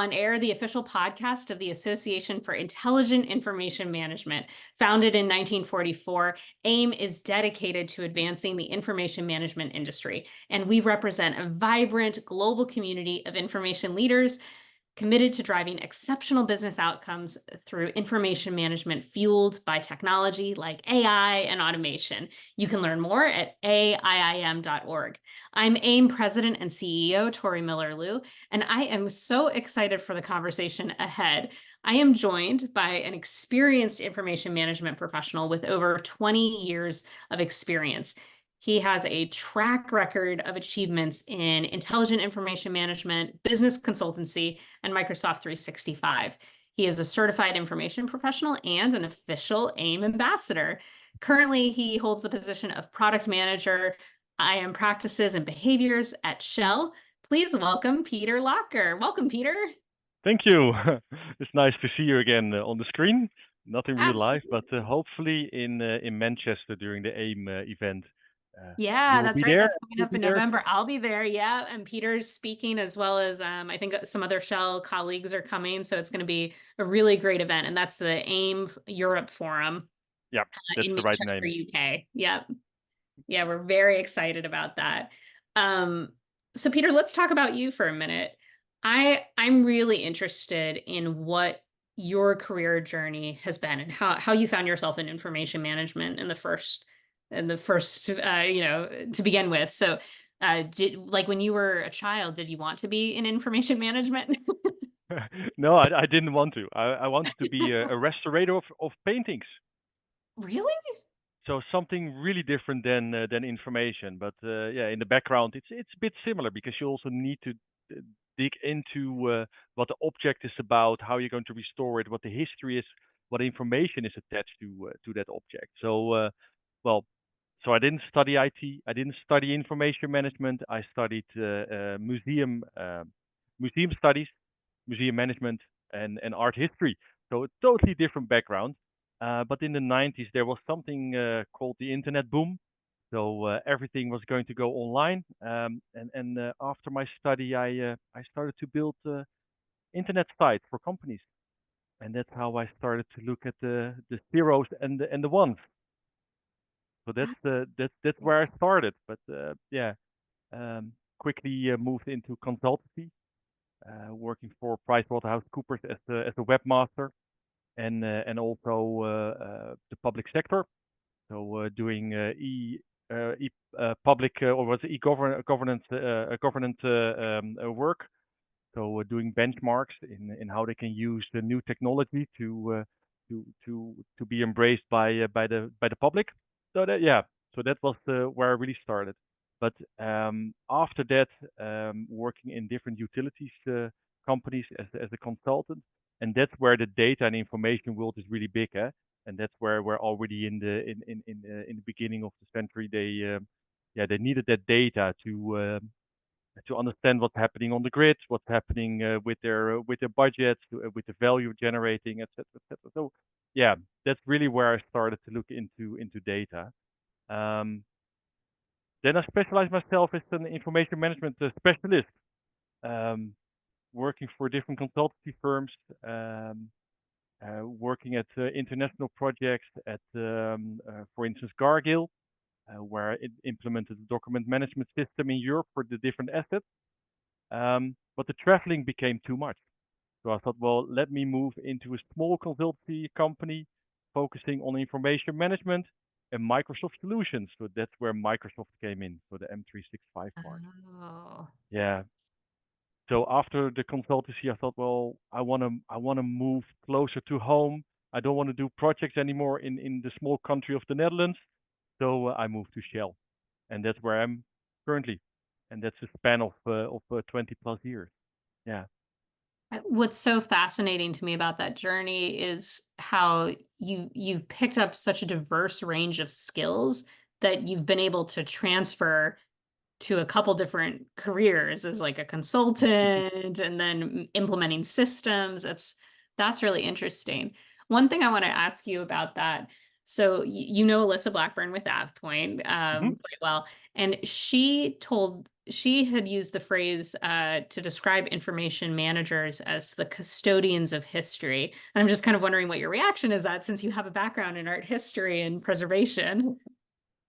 On Air, the official podcast of the Association for Intelligent Information Management. Founded in 1944, AIM is dedicated to advancing the information management industry, and we represent a vibrant global community of information leaders committed to driving exceptional business outcomes through information management fueled by technology like AI and automation. You can learn more at AIIM.org. I'm AIM President and CEO Tori Miller-Liu, and I am so excited for the conversation ahead. I am joined by an experienced information management professional with over 20 years of experience. He has a track record of achievements in intelligent information management, business consultancy, and Microsoft 365. He is a certified information professional and an official AIM ambassador. Currently, he holds the position of product manager, IAM practices and behaviors at Shell. Please welcome Pieter Lokker. Welcome, Pieter. Thank you. It's nice to see you again on the screen. Not in real life, Absolutely. but hopefully in Manchester during the AIM event. You Yeah, will that's be right. there. That's coming You'll up be in there. November. I'll be there. Yeah. And Peter's speaking as well as I think some other Shell colleagues are coming. So it's going to be a really great event. And that's the AIM Europe Forum Yeah, that's in the right Manchester, name. UK. Yep. Yeah, we're very excited about that. Um, so Peter, let's talk about you for a minute. I'm really interested in what your career journey has been and how you found yourself in information management in the first to begin with. So did like when you were a child, did you want to be in information management? No, I didn't want to. I wanted to be a restorator of paintings. Really? So something really different than information. But yeah, in the background, it's a bit similar because you also need to dig into what the object is about, how you're going to restore it, what the history is, what information is attached to that object. So well, so I didn't study IT. I didn't study information management. I studied museum studies, museum management, and art history. So a totally different background. But in the 90s, there was something called the internet boom. So everything was going to go online. And after my study, I started to build internet sites for companies, and that's how I started to look at the zeros and the ones. So that's where I started. But yeah, quickly moved into consultancy, working for PricewaterhouseCoopers as a webmaster, and also the public sector. So doing public or was it governance work. So doing benchmarks in how they can use the new technology to be embraced by the public. So that yeah, so that was where I really started. But after that, working in different utilities companies as a consultant, and that's where the data and information world is really big, eh? And that's where we're already in the beginning of the century. They needed that data to understand what's happening on the grid, what's happening with their budgets, with the value generating, etc., etc. So yeah, that's really where I started to look into data. Um, then I specialized myself as an information management specialist, um, working for different consultancy firms, working at international projects at, for instance, Gargill, where it implemented a document management system in Europe for the different assets. But the traveling became too much. So I thought, well, let me move into a small consultancy company focusing on information management and Microsoft solutions. So that's where Microsoft came in for the M365 part. Oh. Yeah. So after the consultancy, I thought, well, I wanna move closer to home. I don't want to do projects anymore in the small country of the Netherlands. So I moved to Shell, and that's where I'm currently, and that's a span of 20 plus years. Yeah. What's so fascinating to me about that journey is how you picked up such a diverse range of skills that you've been able to transfer to a couple different careers as like a consultant and then implementing systems. That's really interesting. One thing I want to ask you about that. So you know Alyssa Blackburn with AvePoint Hmm. quite well, and she told she had used the phrase to describe information managers as the custodians of history. And I'm just kind of wondering what your reaction is that since you have a background in art history and preservation.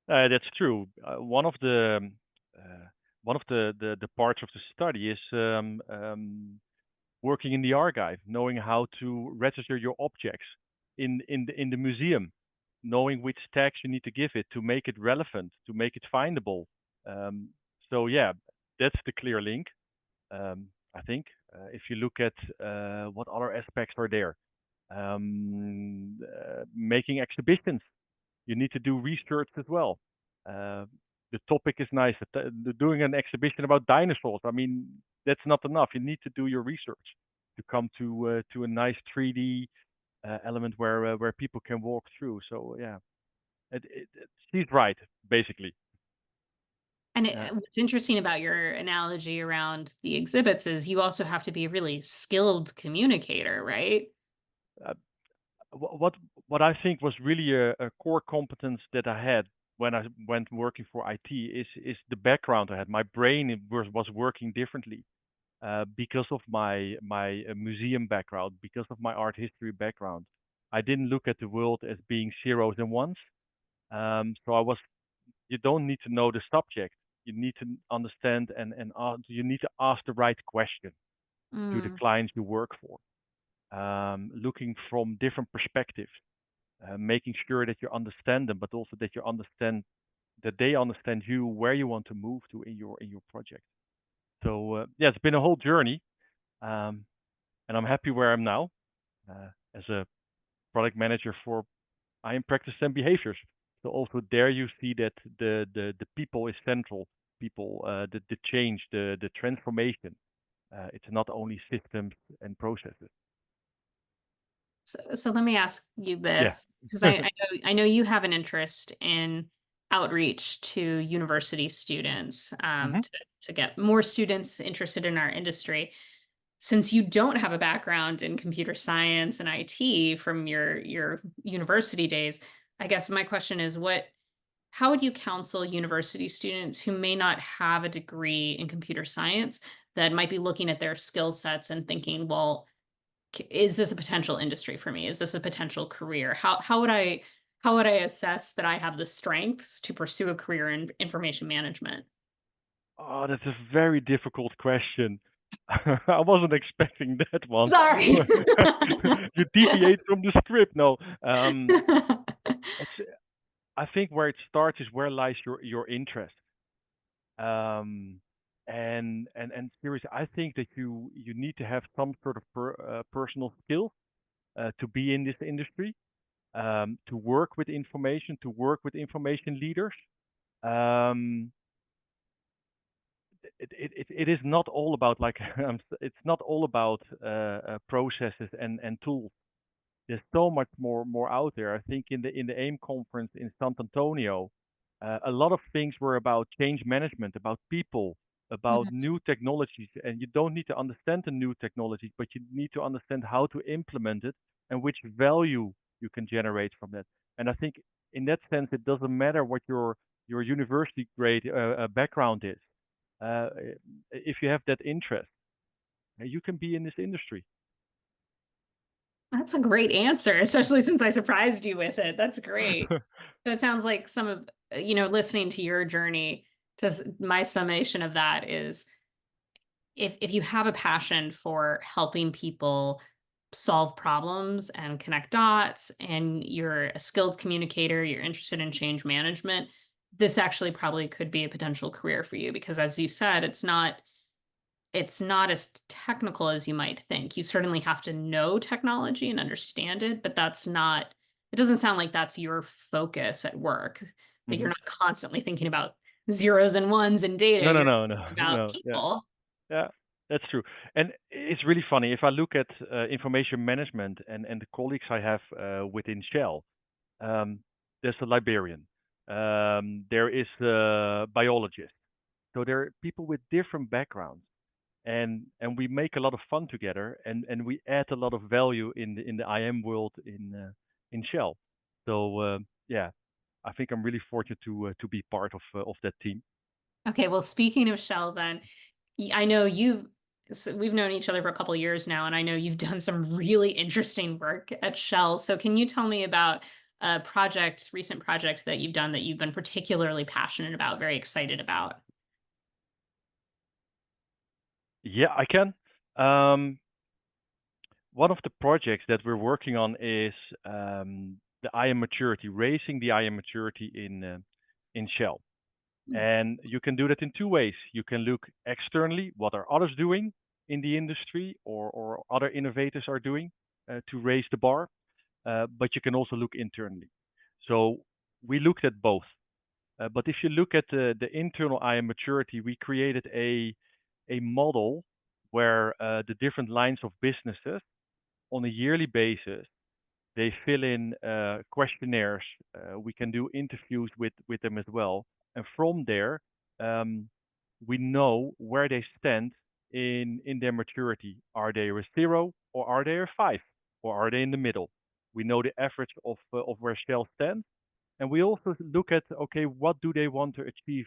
That's true. Uh, one of the parts of the study is working in the archive, knowing how to register your objects in the museum, knowing which tags you need to give it to make it relevant, to make it findable. Um, so yeah, that's the clear link. I think if you look at what other aspects are there, making exhibitions, you need to do research as well. Uh, the topic is nice. Doing an exhibition about dinosaurs, I mean, that's not enough. You need to do your research to come to a nice 3D element where people can walk through. So yeah, she's right, basically. And Uh, what's interesting about your analogy around the exhibits is you also have to be a really skilled communicator, right? uh, what what I think was really a core competence that I had when I went working for IT is the background I had. My brain was working differently because of my museum background, because of my art history background. I didn't look at the world as being zeros and ones. So I was. You don't need to know the subject. You need to understand and you need to ask the right question to the Mm. clients you work for. Looking from different perspectives, making sure that you understand them, but also that you understand that they understand you, where you want to move to in your project. So yeah, it's been a whole journey, um, and I'm happy where I'm now as a product manager for AIIM practice and behaviors. So also there you see that the people is central. People, the change, the transformation. It's not only systems and processes. So let me ask you Yeah. this, because I know you have an interest in outreach to university students, hmm to get more students interested in our industry. Since you don't have a background in computer science and IT from your university days, I guess my question is how would you counsel university students who may not have a degree in computer science that might be looking at their skill sets and thinking, well, is this a potential industry for me? Is this a potential career? How would I assess that I have the strengths to pursue a career in information management? Oh, that's a very difficult question. I wasn't expecting that one. Sorry. You deviate from the script. No, it's. I think where it starts is where lies your interest. Um, and seriously, I think that you need to have some sort of personal skill to be in this industry, to work with information, to work with information leaders. Um, it is not all about like it's not all about processes and tools. There's so much more out there. I think in the AIM conference in San Antonio, a lot of things were about change management, about people, about Mhm. new technologies, and you don't need to understand the new technologies, but you need to understand how to implement it and which value you can generate from that. And I think in that sense, it doesn't matter what your university grade background is. Uh, if you have that interest, you can be in this industry. That's a great answer, especially since I surprised you with it. That's great. So it sounds like some of, listening to your journey, my summation of that is if you have a passion for helping people solve problems and connect dots, and you're a skilled communicator, you're interested in change management, this actually probably could be a potential career for you because as you said, it's not as technical as you might think. You certainly have to know technology and understand it, but it doesn't sound like that's your focus at work, that you're hmm not constantly thinking about zeros and ones in data, No, no, you're no, no, thinking about no. Yeah. people. Yeah, that's true. And it's really funny. If I look at information management and the colleagues I have within Shell, um, there's a librarian, there is a biologist. So there are people with different backgrounds, and we make a lot of fun together, and we add a lot of value in the IM world in Shell. So yeah, I think I'm really fortunate to be part of that team. Okay, well, speaking of Shell, then I know we've known each other for a couple of years now, and I know you've done some really interesting work at Shell. So can you tell me about a recent project that you've done that you've been particularly passionate about, very excited about? Yeah, I can. Um, One of the projects that we're working on is the IAM maturity, raising the IAM maturity in Shell. And you can do that in two ways. You can look externally, what are others doing in the industry or other innovators are doing to raise the bar, but you can also look internally. So we looked at both. But if you look at the internal IAM maturity, we created a model where the different lines of businesses on a yearly basis they fill in questionnaires. We can do interviews with them as well, and from there, um, we know where they stand in their maturity. Are they a 0 or are they a 5 or are they in the middle? We know the average of where Shell stands, and we also look at okay, what do they want to achieve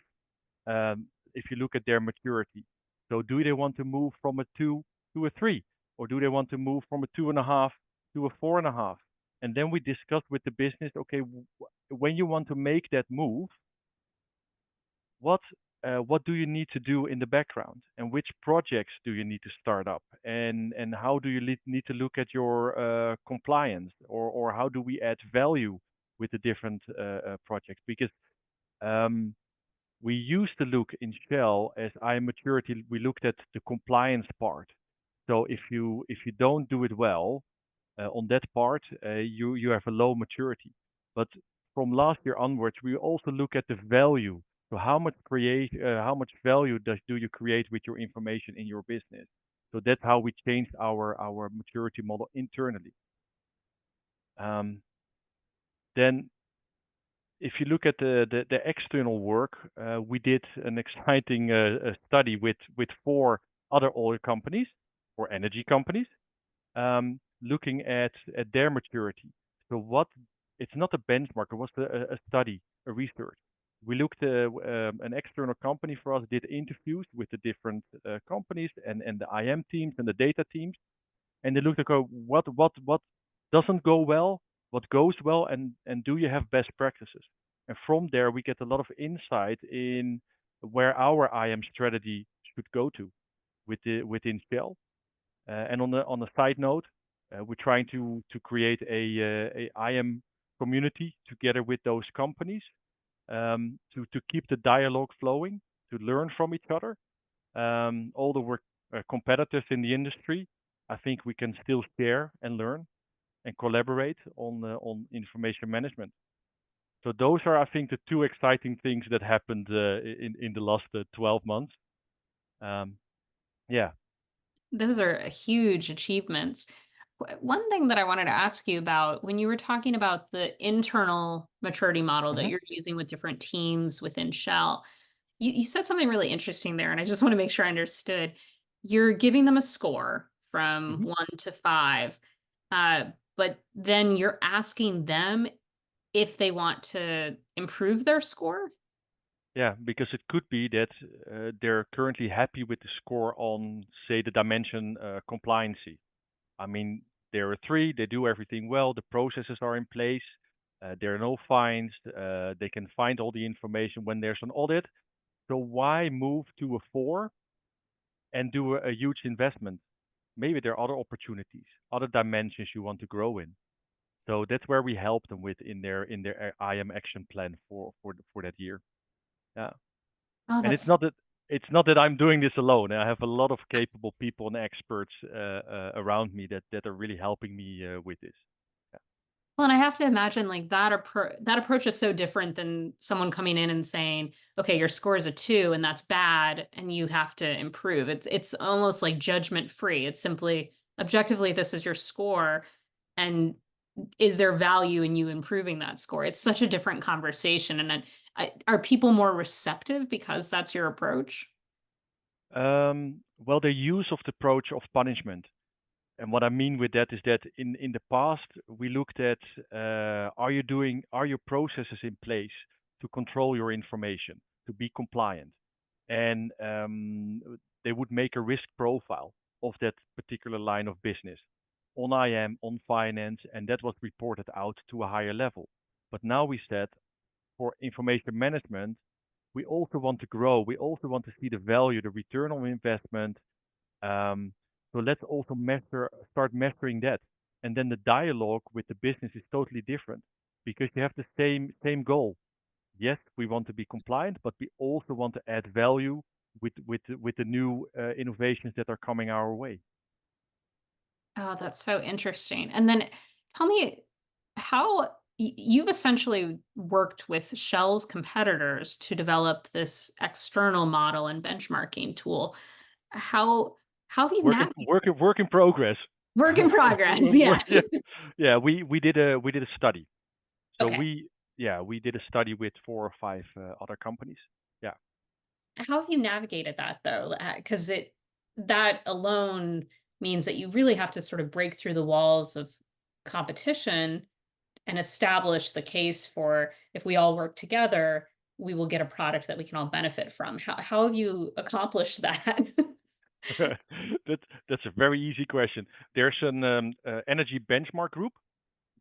if you look at their maturity. So do they want to move from a 2 to a 3? Or do they want to move from a 2.5 to a 4.5? And then we discuss with the business, okay, when you want to make that move, what what do you need to do in the background, and which projects do you need to start up, and how do you need to look at your compliance, or how do we add value with the different projects? Because um, we used to look in Shell as IAM maturity. We looked at the compliance part. So if you don't do it well on that part, you have a low maturity. But from last year onwards, we also look at the value. So how much value do you create with your information in your business? So that's how we changed our maturity model internally. Um, then if you look at the external work, we did an exciting study with four other oil companies or energy companies, looking at their maturity. So what it's not a benchmark; it was a study, a research. We looked an external company for us did interviews with the different companies and the IM teams and the data teams, and they looked at what doesn't go well, what goes well, and do you have best practices? And from there, we get a lot of insight in where our IM strategy should go to within Shell. And on a side note, we're trying to create a IM community together with those companies to keep the dialogue flowing, to learn from each other, although we're competitors in the industry, I think we can still share and learn and collaborate on information management. So those are, I think, the two exciting things that happened in the last 12 months. Um, yeah. Those are huge achievements. One thing that I wanted to ask you about when you were talking about the internal maturity model that hmm you're using with different teams within Shell, you said something really interesting there, and I just want to make sure I understood. You're giving them a score from hmm 1 to 5, uh, but then you're asking them if they want to improve their score. Yeah, because it could be that they're currently happy with the score on, say, the dimension compliancy. I mean, they're a 3, they do everything well, the processes are in place, there are no fines, they can find all the information when there's an audit. So why move to a 4 and do a huge investment? Maybe there are other opportunities, other dimensions you want to grow in. So that's where we help them with in their IM action plan for that year. Yeah, Oh, and that's it's not that I'm doing this alone. I have a lot of capable people and experts around me that are really helping me with this. well, and I have to imagine like that approach is so different than someone coming in and saying, "Okay, your score is a 2 and that's bad and you have to improve." It's almost like judgment free. It's simply objectively this is your score and is there value in you improving that score? It's such a different conversation, and are people more receptive because that's your approach? Well, the use of the approach of punishment. And what I mean with that is that in the past we looked at are your processes in place to control your information, to be compliant? and they would make a risk profile of that particular line of business on IM, on finance, and that was reported out to a higher level. But now we said for information management, we also want to grow. We also want to see the value, the return on investment. Um, so let's also start measuring that. And then the dialogue with the business is totally different because you have the same goal. Yes, we want to be compliant, but we also want to add value with the new innovations that are coming our way. Oh, that's so interesting. And then tell me how you've essentially worked with Shell's competitors to develop this external model and benchmarking tool. How how have you navigated Work in progress. work in progress? Yeah. Yeah, yeah. We did a study. So Okay. we did a study with 4 or 5 other companies. Yeah. How have you navigated that though? Because it that alone means that you really have to sort of break through the walls of competition and establish the case for if we all work together, we will get a product that we can all benefit from. How have you accomplished that? That's a very easy question. There's an energy benchmark group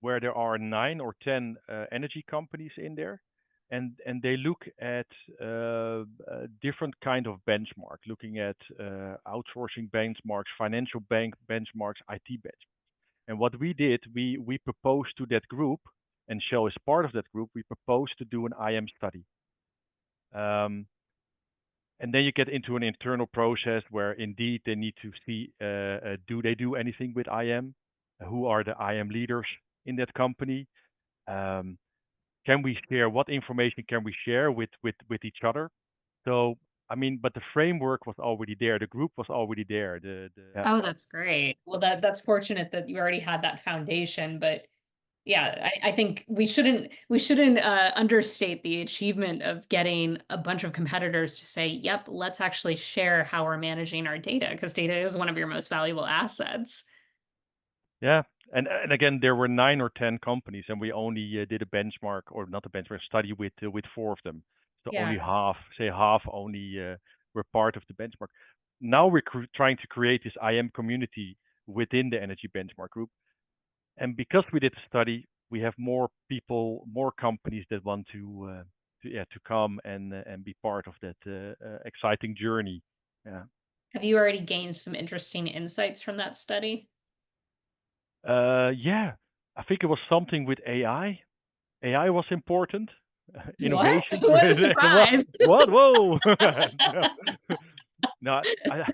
where there are 9 or 10 energy companies in there, and they look at different kind of benchmark, looking at outsourcing benchmarks, financial bank benchmarks, IT benchmarks. And what we did, we proposed to that group, and Shell is part of that group. We proposed to do an IM study. Um, and then you get into an internal process where indeed they need to see do they do anything with IM? Who are the IM leaders in that company? Um, can we share what information can we share with each other? So I mean, but the framework was already there. The group was already there. The Oh, that's great. Well, that's fortunate that you already had that foundation, but yeah, I think we shouldn't understate the achievement of getting a bunch of competitors to say, "Yep, let's actually share how we're managing our data," because data is one of your most valuable assets. Yeah, and again, there were 9 or 10 companies, and we only did a benchmark, or not a benchmark study with 4 of them. So only Yeah. half, say half, only were part of the benchmark. Now we're trying to create this IM community within the energy benchmark group, and because we did the study, we have more people, more companies that want to come and be part of that exciting journey. Yeah. Have you already gained some interesting insights from that study? Yeah, I think it was something with AI. AI was important. What? Innovations What a with what? surprise. What? Whoa! No, no.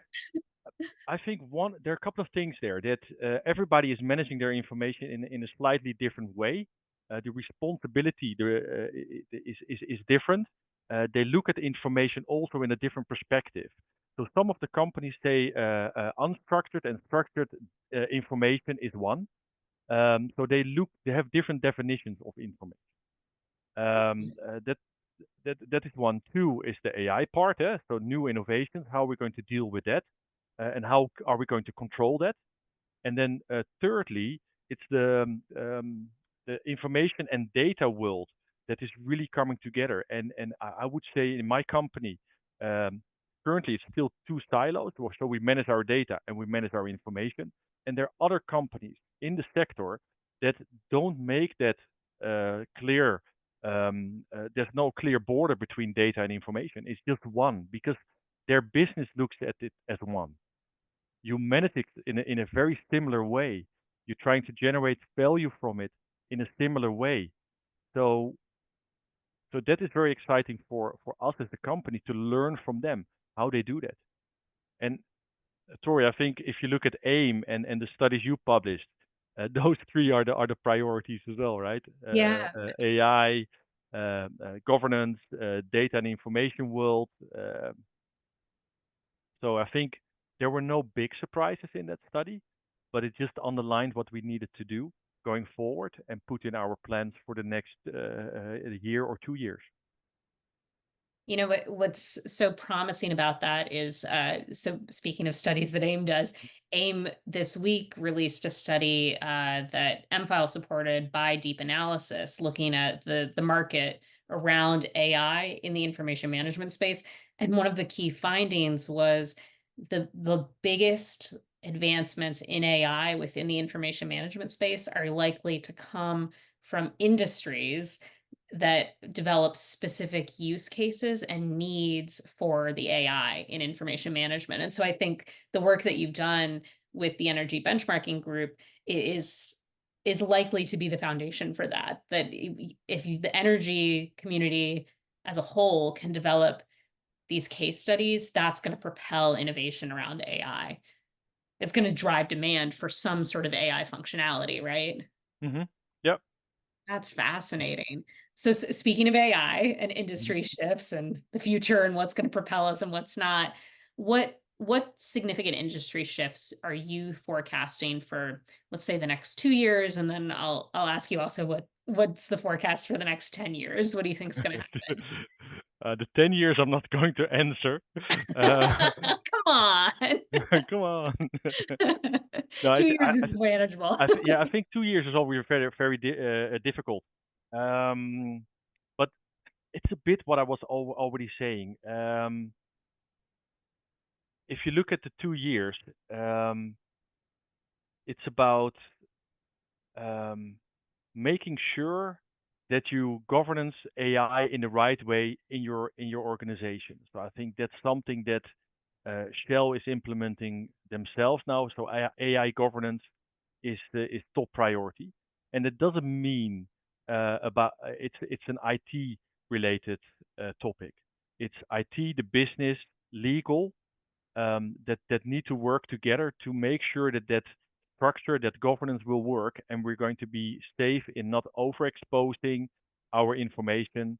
I think there are a couple of things there that everybody is managing their information in a slightly different way. The responsibility is different. They look at the information also in a different perspective. So some of the companies say unstructured and structured information is one. So they have different definitions of information. That is one. Two is the AI part, so new innovations. How are we going to deal with that, and how are we going to control that? And then thirdly, it's the information and data world that is really coming together. And I would say in my company, um, currently it's still 2 silos. So we manage our data and we manage our information. And there are other companies in the sector that don't make that clear. There's no clear border between data and information. It's just one because their business looks at it as one. You manage it in a very similar way. You're trying to generate value from it in a similar way. So so that is very exciting for us as a company to learn from them how they do that. And Tori, I think if you look at AIM and the studies you published, those three are the priorities as well, right? Yeah. AI, governance, data and information world. So I think there were no big surprises in that study, but it just underlined what we needed to do going forward and put in our plans for the next year or 2 years. You know what's so promising about that is so speaking of studies that AIM does, AIM this week released a study that MFile supported by Deep Analysis looking at the market around AI in the information management space. And one of the key findings was the biggest advancements in AI within the information management space are likely to come from industries that develop specific use cases and needs for the AI in information management. And so I think the work that you've done with the energy benchmarking group is likely to be the foundation for that. That the energy community as a whole can develop these case studies, that's going to propel innovation around AI. It's going to drive demand for some sort of AI functionality, right? Mm-hmm. Yep. That's fascinating. So, speaking of AI and Mm-hmm. industry shifts and the future and what's going to propel us and what's not, what significant industry shifts are you forecasting for, let's say, the next 2 years, and then I'll ask you also what's the forecast for the next 10 years? What do you think is going to happen? The 10 years I'm not going to answer. Uh, Come on. come on. No, 2 years is manageable. yeah, I think 2 years is always very, very difficult. Um, but it's a bit what I was already saying. If you look at the 2 years, it's about um, making sure that you governance AI in the right way in your organization. So I think that's something that Shell is implementing themselves now. So AI governance is top priority, and it doesn't mean about it's an IT related topic. It's IT, the business, legal, that need to work together to make sure that that structure, that governance will work, and we're going to be safe in not overexposing our information,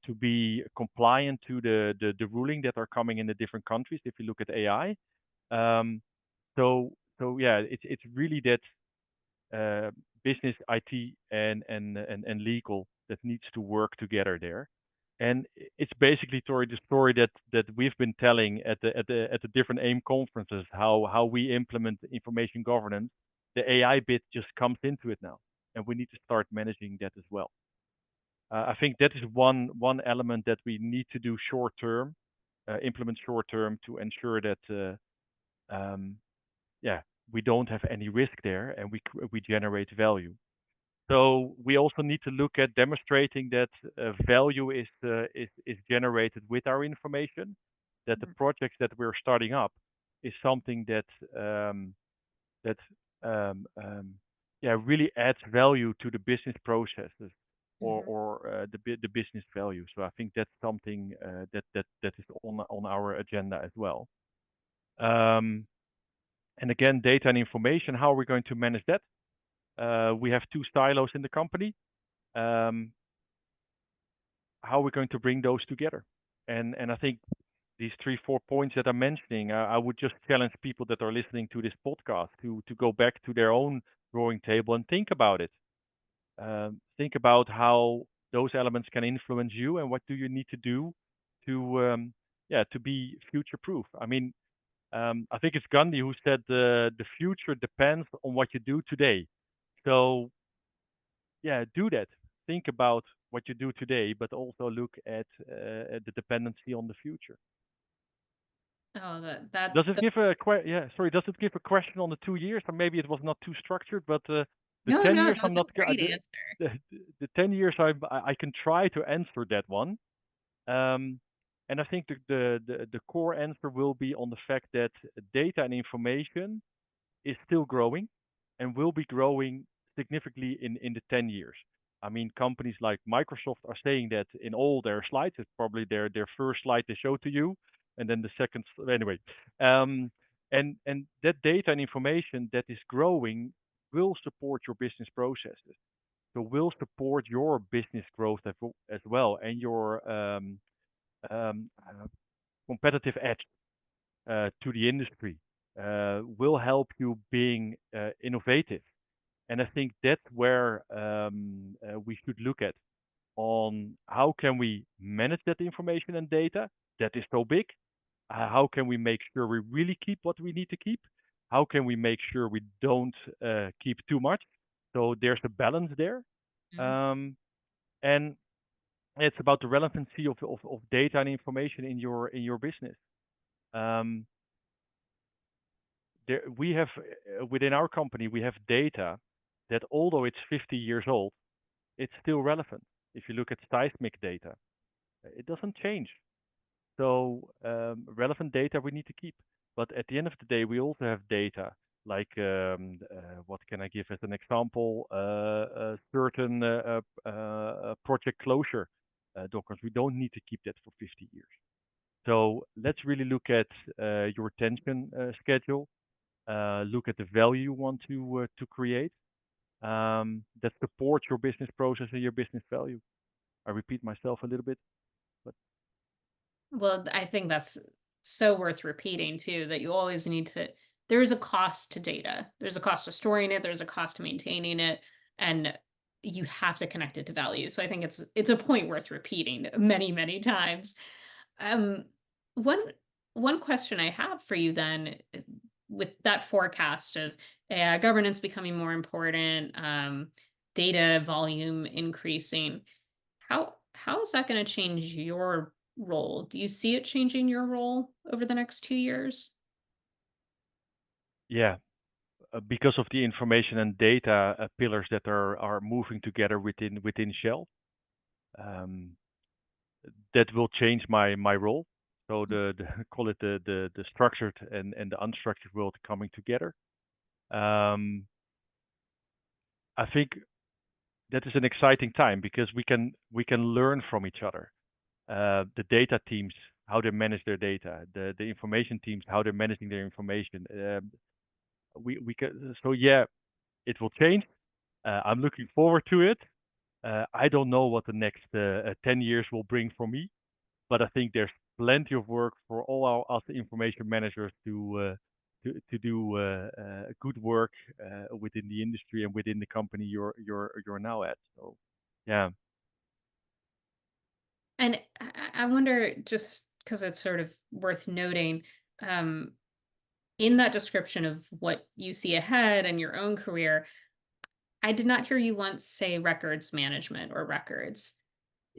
to be compliant to the ruling that are coming in the different countries. If you look at AI, um, so yeah, it's really that uh, business, IT, and legal that needs to work together there. And it's basically, Tori, the story that we've been telling at the different AIM conferences, how we implement information governance. The AI bit just comes into it now, and we need to start managing that as well. I think that is one element that we need to do short term, implement short term to ensure that yeah, we don't have any risk there, and we generate value. So we also need to look at demonstrating that value is generated with our information, that the Mhm, projects that we're starting up is something that yeah, really adds value to the business processes, mhm. the business value. So I think that's something that is on our agenda as well. Um, and again, data and information. How are we going to manage that? We have two silos in the company. Um, how are we going to bring those together? And I think these 3 4 points that I'm mentioning, I would just challenge people that are listening to this podcast to go back to their own drawing table and think about it. Think about how those elements can influence you, and what do you need to do to yeah, to be future proof. I mean, I think it's Gandhi who said the future depends on what you do today. So yeah, do that. Think about what you do today, but also look at the dependency on the future. Oh, Does it give that's a yeah? Sorry, does it give a question on the 2 years? Or maybe it was not too structured, but the no, 10 years that I'm was a not great answer. the, the 10 years I can try to answer that one. Um, and I think the core answer will be on the fact that data and information is still growing and will be growing significantly in the 10 years. I mean, companies like Microsoft are saying that in all their slides. It's probably their first slide they show to you, and then the second. Anyway, um, and that data and information that is growing will support your business processes. So will support your business growth as well, and your competitive edge to the industry, will help you being innovative. And I think that's where we should look at on how can we manage that information and data that is so big. How can we make sure we really keep what we need to keep? How can we make sure we don't keep too much? So there's a balance there. Mhm. Um, and It's about the relevancy of data and information in your business. Um, we have within our company we have data that although it's 50 years old, it's still relevant. If you look at seismic data, it doesn't change. So relevant data we need to keep. But at the end of the day, we also have data like what can I give as an example? A certain project closure documents. We don't need to keep that for 50 years. So let's really look at your attention schedule. Look at the value you want to create that supports your business process and your business value. I repeat myself a little bit, but Well, I think that's so worth repeating too, that you always need to there is a cost to data. There's a cost to storing it, there's a cost to maintaining it, and you have to connect it to value. So I think it's a point worth repeating many, many times. Um, one one question I have for you then, with that forecast of AI governance becoming more important, data volume increasing, how is that gonna change your role? Do you see it changing your role over the next 2 years? yeah, because of the information and data pillars that are moving together within Shell, um, that will change my role. So the call it the structured and the unstructured world coming together. Um, I think that is an exciting time because we can learn from each other. The data teams how they manage their data, the information teams how they're managing their information. We can, so yeah, it will change. I'm looking forward to it. I don't know what the next 10 years will bring for me, but I think there's plenty of work for all us information managers to do good work within the industry and within the company you're now at. So, yeah, And I wonder, just because it's sort of worth noting, um, in that description of what you see ahead and your own career, I did not hear you once say records management or records.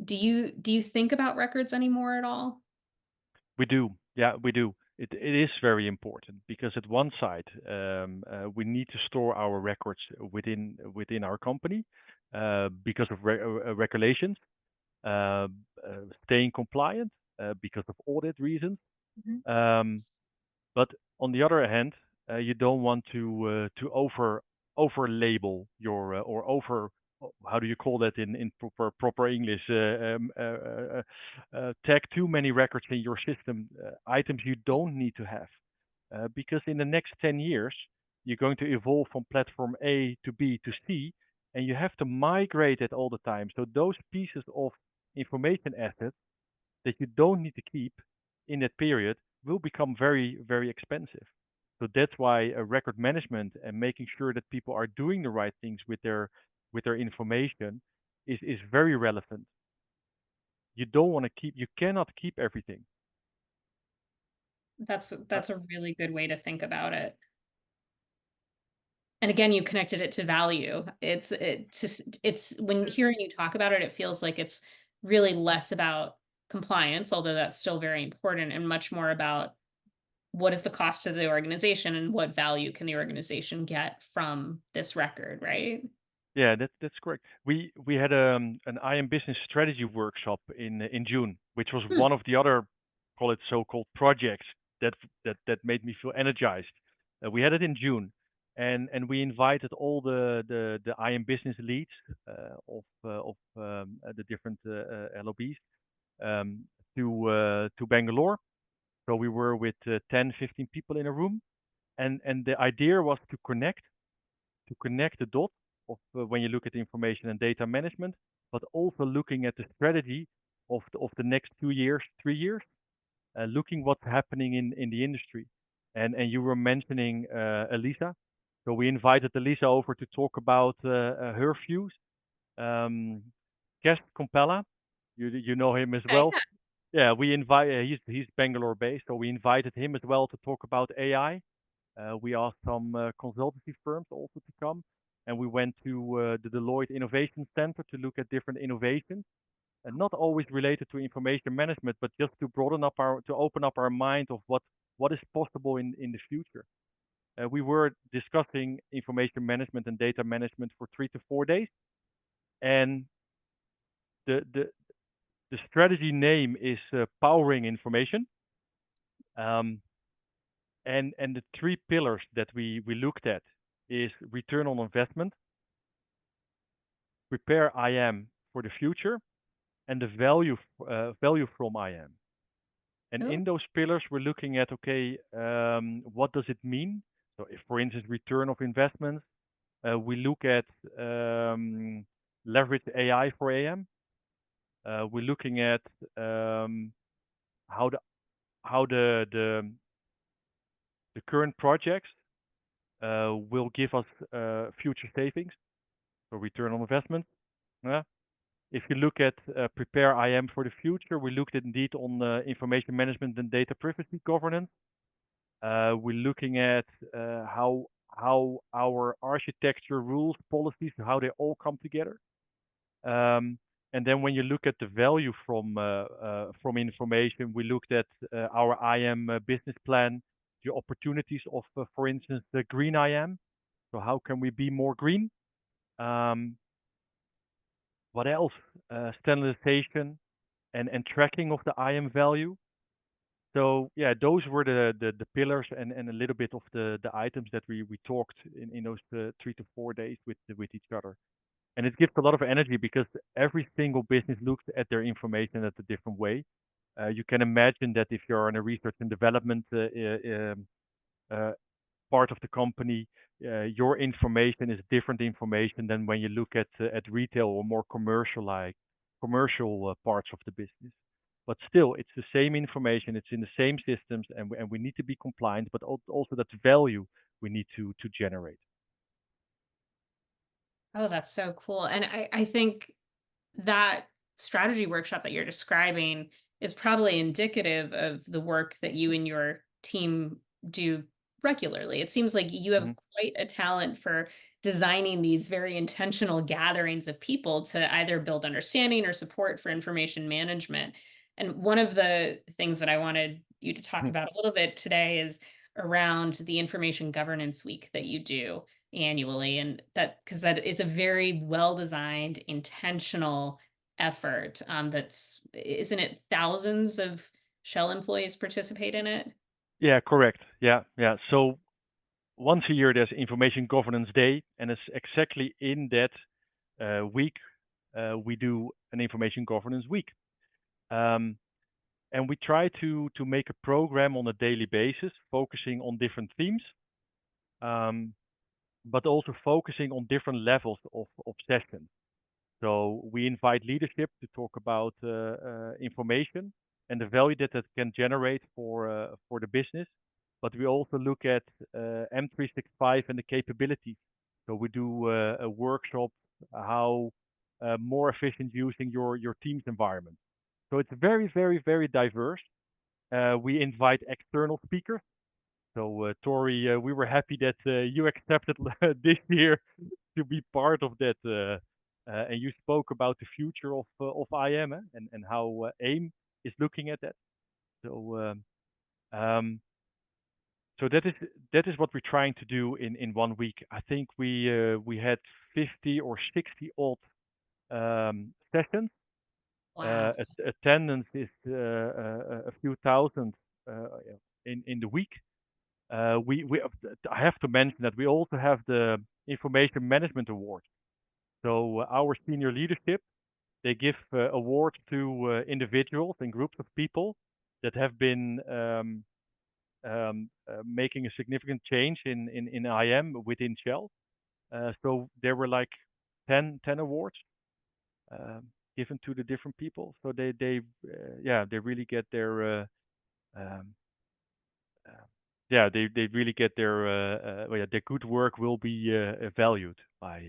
Do you think about records anymore at all? we do. Yeah, we do. It is very important because at one side we need to store our records within our company because of regulations, uh, staying compliant because of audit reasons. Mhm. Um, but on the other hand, you don't want to over label your or over how do you call that in proper English? Tag too many records in your system, items you don't need to have, because in the next 10 years you're going to evolve from platform A to B to C, and you have to migrate it all the time. So those pieces of information assets that you don't need to keep in that period will become very, very expensive. So that's why record management and making sure that people are doing the right things with their information is very relevant. You don't want to keep, you cannot keep everything. Uh, That's a really good way to think about it. And again, you connected it to value. It's when hearing you talk about it, it feels like it's really less about compliance, although that's still very important, and much more about what is the cost to the organization and what value can the organization get from this record, right? Yeah, that's correct. We had an IM business strategy workshop in June, which was Hmm. one of the other call it so-called projects that made me feel energized. We had it in June, and we invited all the IM business leads of the different LOBs um, to Bangalore. So we were with 10, 15 people in a room, and the idea was to connect the dots of when you look at information and data management, but also looking at the strategy of the next 2 years, 3 years, looking what's happening in the industry. And you were mentioning Elisa, so we invited Elisa over to talk about her views. Um, Kes Compella, you know him as Okay, well. yeah. Yeah, we invite. He's Bangalore based, so we invited him as well to talk about AI. We asked some consultancy firms also to come, and we went to the Deloitte Innovation Center to look at different innovations. and not always related to information management, but just to open up our mind of what is possible in the future. We were discussing information management and data management for 3 to 4 days, and the the the strategy name is powering information. Um, and the three pillars that we looked at is return on investment, prepare IM for the future, and the value from IM. And Oh, in those pillars, we're looking at, okay, what does it mean? So if, for instance, return of investments, we look at leverage AI for AM. We're looking at how the current projects will give us future savings, so return on investment. Yeah. If you look at prepare IM for the future, we looked at indeed on information management and data privacy governance. We're looking at how our architecture, rules, policies, how they all come together. And then when you look at the value from information, we looked at our IM business plan, the opportunities of, for instance, the green IM. So how can we be more green? What else? Standardization and tracking of the IM value. So yeah, those were the pillars and a little bit of the items that we talked in those 3 to 4 days with each other. And it gives a lot of energy because every single business looks at their information at a different way. You can imagine that if you're in a research and development uh, part of the company, your information is different information than when you look at retail or more commercial parts of the business. But still, it's the same information. It's in the same systems, and we need to be compliant. But also that value we need to generate. oh, that's so cool. And I think that strategy workshop that you're describing is probably indicative of the work that you and your team do regularly. It seems like you have Mhm. quite a talent for designing these very intentional gatherings of people to either build understanding or support for information management. And one of the things that I wanted you to talk about a little bit today is around the information governance week that you do annually, and that because that is a very well designed intentional effort. That's, isn't it, thousands of Shell employees participate in it? Yeah, correct. Yeah, yeah. So once a year there's Information Governance Day, and it's exactly in that week we do an Information Governance Week. Um, and we try to make a program on a daily basis, focusing on different themes, um, but also focusing on different levels of sessions. So we invite leadership to talk about information and the value that it can generate for the business. But we also look at M365 and the capabilities. So we do a workshop how more efficient using your team's environment. So it's very, very, very diverse. We invite external speakers. So Tori, we were happy that you accepted this year to be part of that, and you spoke about the future of IM, and how AIM is looking at that. So um, so that is what we're trying to do in 1 week. I think we had 50 or 60 odd sessions. Wow. Attendance is a few thousand in the week. We I have to mention that we also have the Information Management Award. So our senior leadership, they give awards to individuals and groups of people that have been making a significant change in IM within Shell. So there were like 10 awards given to the different people. So they really get their um, uh, they really get their good work will be valued by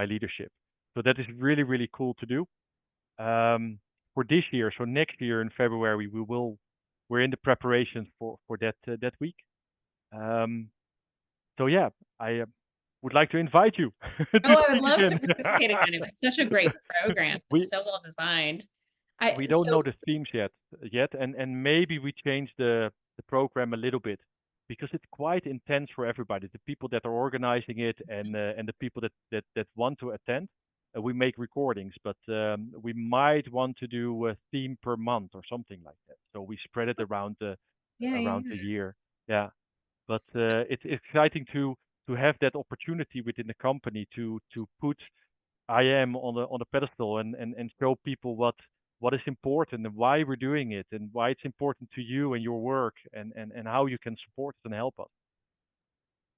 leadership. So that is really really cool to do. For this year, so next year in February, we're in the preparations for that week. Um, so yeah, I would like to invite you to Oh, I would speak love to again. participate again. It was such a great program. It's we so well designed. We don't know So the themes yet, and maybe we change the program a little bit because it's quite intense for everybody. The people that are organizing it and the people that want to attend. We make recordings, but we might want to do a theme per month or something like that. So we spread it yeah, around yeah. the year. Yeah, but it's exciting to have that opportunity within the company to put IM on a pedestal and show people what is important and why we're doing it and why it's important to you and your work and how you can support us and help us.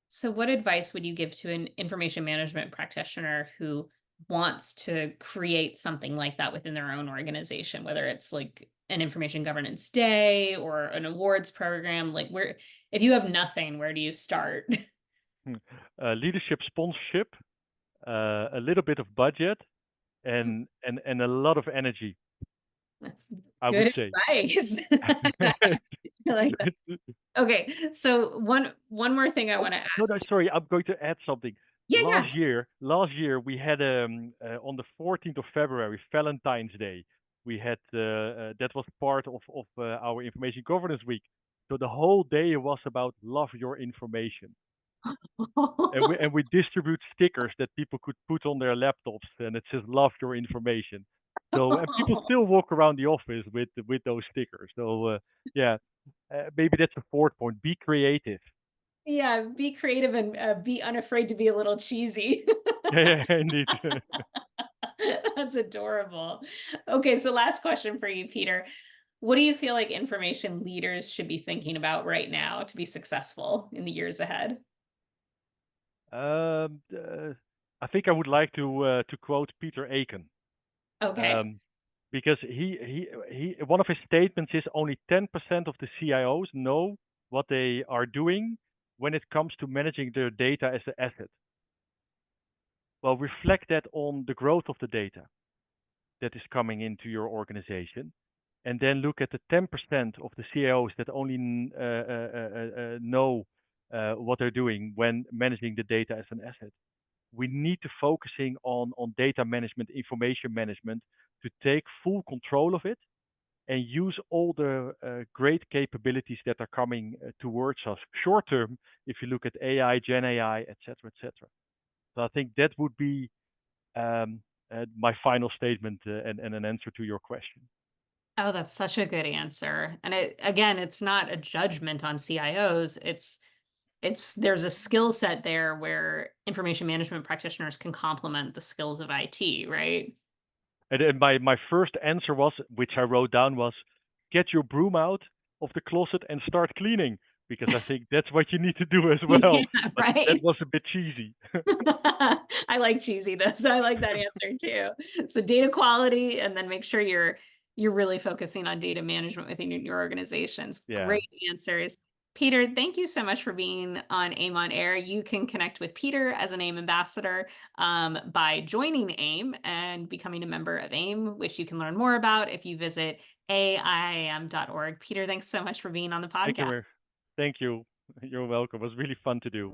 So, what advice would you give to an information management practitioner who wants to create something like that within their own organization, whether it's like an information governance day or an awards program? Like, where, if you have nothing, where do you start? Hmm. Leadership sponsorship, a little bit of budget, and a lot of energy, I would Good say. advice. I like that. Okay, so one more thing I Oh, want to no, no, ask you. sorry. I'm going to add something. Yeah, yeah. Last year we had on the 14th of February, Valentine's Day. We had that was part of our information governance week. So the whole day was about love your information, and we distribute stickers that people could put on their laptops, and it says love your information. So and people still walk around the office with those stickers. So yeah, maybe that's the fourth point. Be creative. Yeah, be creative and be unafraid to be a little cheesy. Yeah, yeah, indeed. That's adorable. Okay, so last question for you, Peter. What do you feel like information leaders should be thinking about right now to be successful in the years ahead? Um, uh, I think I would like to quote Peter Aiken, Okay. um, because he one of his statements is only 10% of the CIOs know what they are doing when it comes to managing their data as an asset. Well, reflect that on the growth of the data that is coming into your organization, and then look at the 10% of the CIOs that only know what they're doing when managing the data as an asset. We need to focusing on data management, information management to take full control of it and use all the great capabilities that are coming towards us. Short term, if you look at AI, Gen AI, etc., etc. So I think that would be my final statement and an answer to your question. Oh, that's such a good answer. And it again, it's not a judgment on CIOs. It's there's a skill set there where information management practitioners can complement the skills of IT, right? And my first answer was, which I wrote down, was get your broom out of the closet and start cleaning because I think that's what you need to do as well. Yeah, But that right. was a bit cheesy. I like cheesy though, so I like that answer too. So data quality, and then make sure you're really focusing on data management within your organizations. Yeah. Great answers. Peter, thank you so much for being on AIM on Air. You can connect with Peter as an AIM ambassador by joining AIM and becoming a member of AIM, which you can learn more about if you visit aiim.org. Peter, thanks so much for being on the Thank you. podcast. Thank you. You're welcome. It was really fun to do.